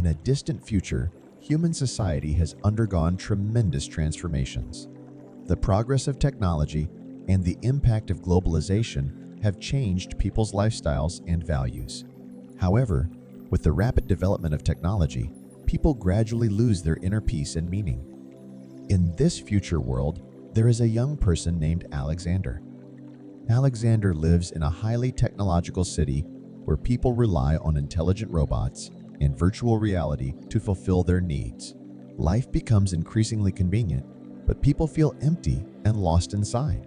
In a distant future, human society has undergone tremendous transformations. The progress of technology and the impact of globalization have changed people's lifestyles and values. However, with the rapid development of technology, people gradually lose their inner peace and meaning. In this future world, there is a young person named Alexander. Alexander lives in a highly technological city where people rely on intelligent robots and virtual reality to fulfill their needs. Life becomes increasingly convenient, but people feel empty and lost inside.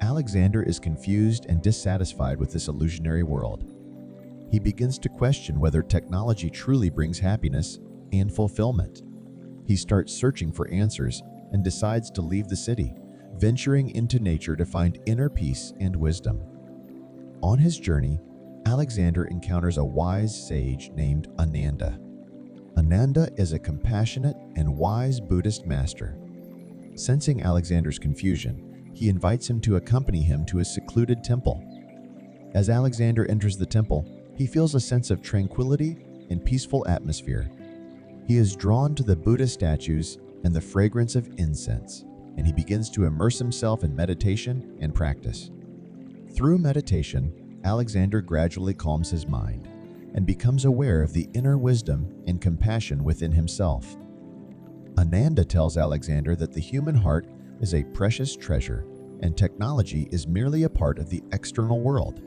Alexander is confused and dissatisfied with this illusionary world. He begins to question whether technology truly brings happiness and fulfillment. He starts searching for answers and decides to leave the city, venturing into nature to find inner peace and wisdom. On his journey, Alexander encounters a wise sage named Ananda. Ananda is a compassionate and wise Buddhist master. Sensing Alexander's confusion, he invites him to accompany him to a secluded temple. As Alexander enters the temple, he feels a sense of tranquility and peaceful atmosphere. He is drawn to the Buddha statues and the fragrance of incense, and he begins to immerse himself in meditation and practice. Through meditation, Alexander gradually calms his mind and becomes aware of the inner wisdom and compassion within himself. Ananda tells Alexander that the human heart is a precious treasure and technology is merely a part of the external world.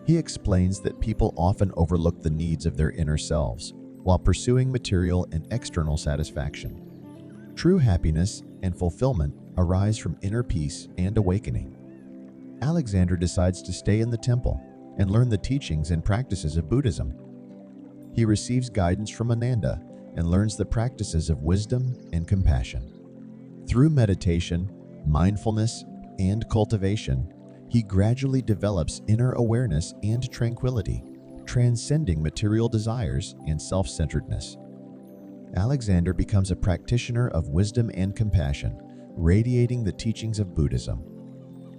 He explains that people often overlook the needs of their inner selves while pursuing material and external satisfaction. True happiness and fulfillment arise from inner peace and awakening. Alexander decides to stay in the temple and learn the teachings and practices of Buddhism. He receives guidance from Ananda and learns the practices of wisdom and compassion. Through meditation, mindfulness, and cultivation, he gradually develops inner awareness and tranquility, transcending material desires and self-centeredness. Alexander becomes a practitioner of wisdom and compassion, radiating the teachings of Buddhism.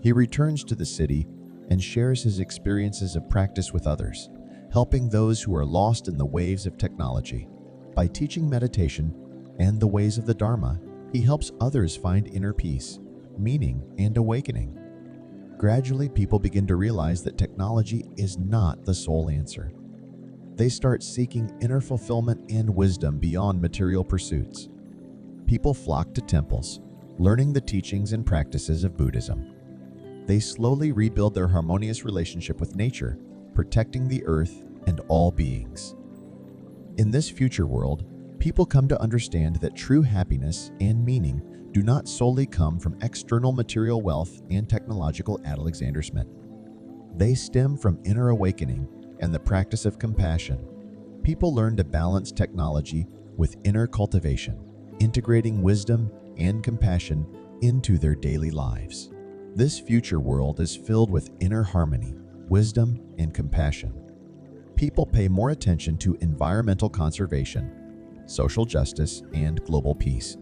He returns to the city and shares his experiences of practice with others, helping those who are lost in the waves of technology. By teaching meditation and the ways of the Dharma, he helps others find inner peace, meaning, and awakening. Gradually, people begin to realize that technology is not the sole answer. They start seeking inner fulfillment and wisdom beyond material pursuits. People flock to temples, learning the teachings and practices of Buddhism. They slowly rebuild their harmonious relationship with nature, protecting the earth and all beings. In this future world, people come to understand that true happiness and meaning do not solely come from external material wealth and technological advancement. They stem from inner awakening and the practice of compassion. People learn to balance technology with inner cultivation, integrating wisdom and compassion into their daily lives. This future world is filled with inner harmony, wisdom, and compassion. People pay more attention to environmental conservation, social justice, and global peace.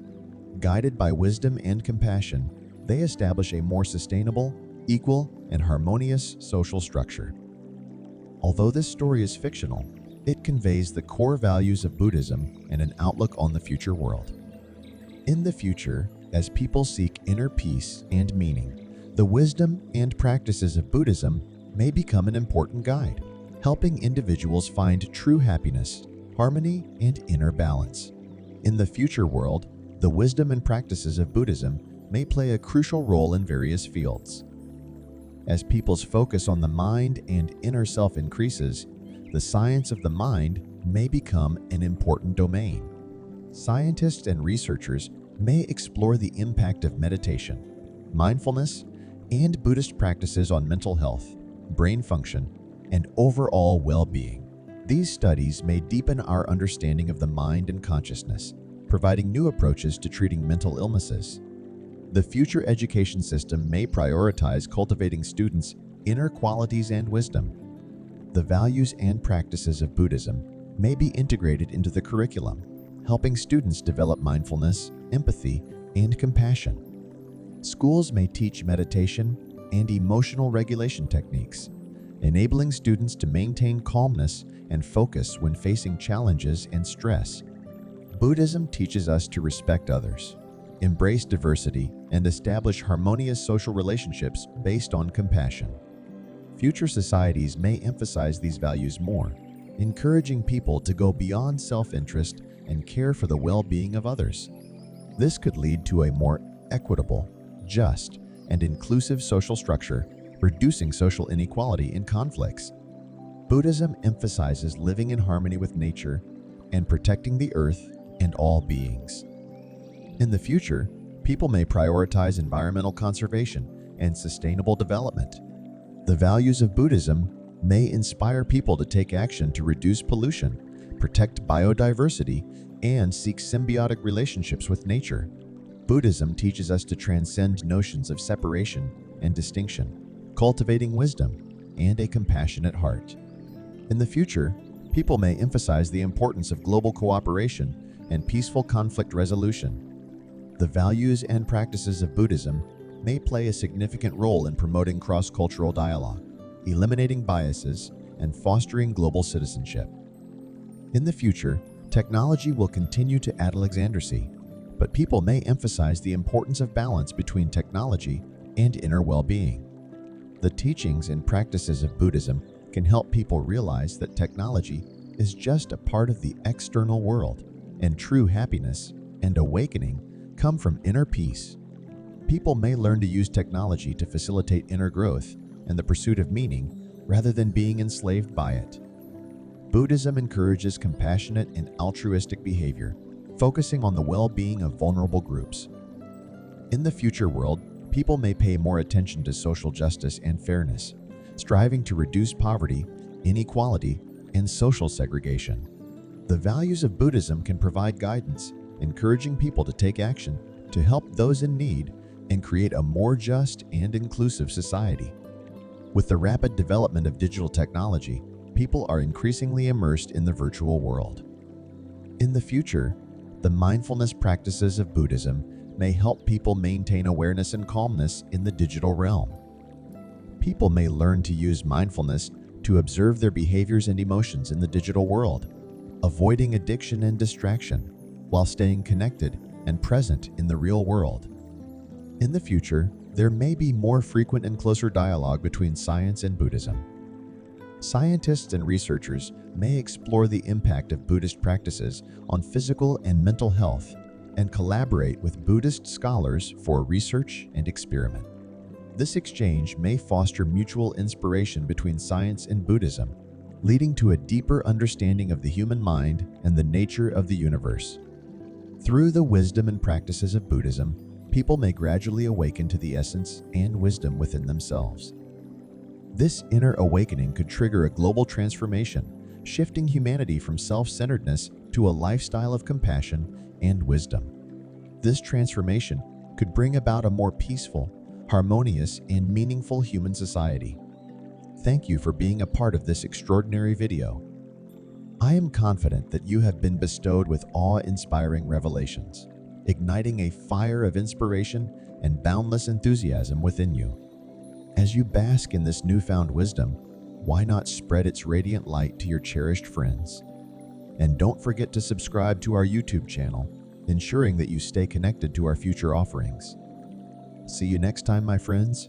Guided by wisdom and compassion, they establish a more sustainable, equal, and harmonious social structure. Although this story is fictional, it conveys the core values of Buddhism and an outlook on the future world. In the future, as people seek inner peace and meaning, the wisdom and practices of Buddhism may become an important guide, helping individuals find true happiness, harmony, and inner balance. In the future world, the wisdom and practices of Buddhism may play a crucial role in various fields. As people's focus on the mind and inner self increases, the science of the mind may become an important domain. Scientists and researchers may explore the impact of meditation, mindfulness, and Buddhist practices on mental health, brain function, and overall well-being. These studies may deepen our understanding of the mind and consciousness, providing new approaches to treating mental illnesses. The future education system may prioritize cultivating students' inner qualities and wisdom. The values and practices of Buddhism may be integrated into the curriculum, helping students develop mindfulness, empathy, and compassion. Schools may teach meditation and emotional regulation techniques, enabling students to maintain calmness and focus when facing challenges and stress. Buddhism teaches us to respect others, embrace diversity, and establish harmonious social relationships based on compassion. Future societies may emphasize these values more, encouraging people to go beyond self-interest and care for the well-being of others. This could lead to a more equitable, just, and inclusive social structure, reducing social inequality and conflicts. Buddhism emphasizes living in harmony with nature and protecting the earth and all beings. In the future, people may prioritize environmental conservation and sustainable development. The values of Buddhism may inspire people to take action to reduce pollution, protect biodiversity, and seek symbiotic relationships with nature. Buddhism teaches us to transcend notions of separation and distinction, cultivating wisdom and a compassionate heart. In the future, people may emphasize the importance of global cooperation and peaceful conflict resolution. The values and practices of Buddhism may play a significant role in promoting cross-cultural dialogue, eliminating biases, and fostering global citizenship. In the future, technology will continue to add Alexandersy, but people may emphasize the importance of balance between technology and inner well-being. The teachings and practices of Buddhism can help people realize that technology is just a part of the external world, and true happiness and awakening come from inner peace. People may learn to use technology to facilitate inner growth and the pursuit of meaning rather than being enslaved by it. Buddhism encourages compassionate and altruistic behavior, focusing on the well-being of vulnerable groups. In the future world, people may pay more attention to social justice and fairness, striving to reduce poverty, inequality, and social segregation. The values of Buddhism can provide guidance, encouraging people to take action to help those in need and create a more just and inclusive society. With the rapid development of digital technology, people are increasingly immersed in the virtual world. In the future, the mindfulness practices of Buddhism may help people maintain awareness and calmness in the digital realm. People may learn to use mindfulness to observe their behaviors and emotions in the digital world, avoiding addiction and distraction, while staying connected and present in the real world. In the future, there may be more frequent and closer dialogue between science and Buddhism. Scientists and researchers may explore the impact of Buddhist practices on physical and mental health and collaborate with Buddhist scholars for research and experiment. This exchange may foster mutual inspiration between science and Buddhism, leading to a deeper understanding of the human mind and the nature of the universe. Through the wisdom and practices of Buddhism, people may gradually awaken to the essence and wisdom within themselves. This inner awakening could trigger a global transformation, shifting humanity from self-centeredness to a lifestyle of compassion and wisdom. This transformation could bring about a more peaceful, harmonious, and meaningful human society. Thank you for being a part of this extraordinary video. I am confident that you have been bestowed with awe-inspiring revelations, igniting a fire of inspiration and boundless enthusiasm within you. As you bask in this newfound wisdom, why not spread its radiant light to your cherished friends? And don't forget to subscribe to our YouTube channel, ensuring that you stay connected to our future offerings. See you next time, my friends.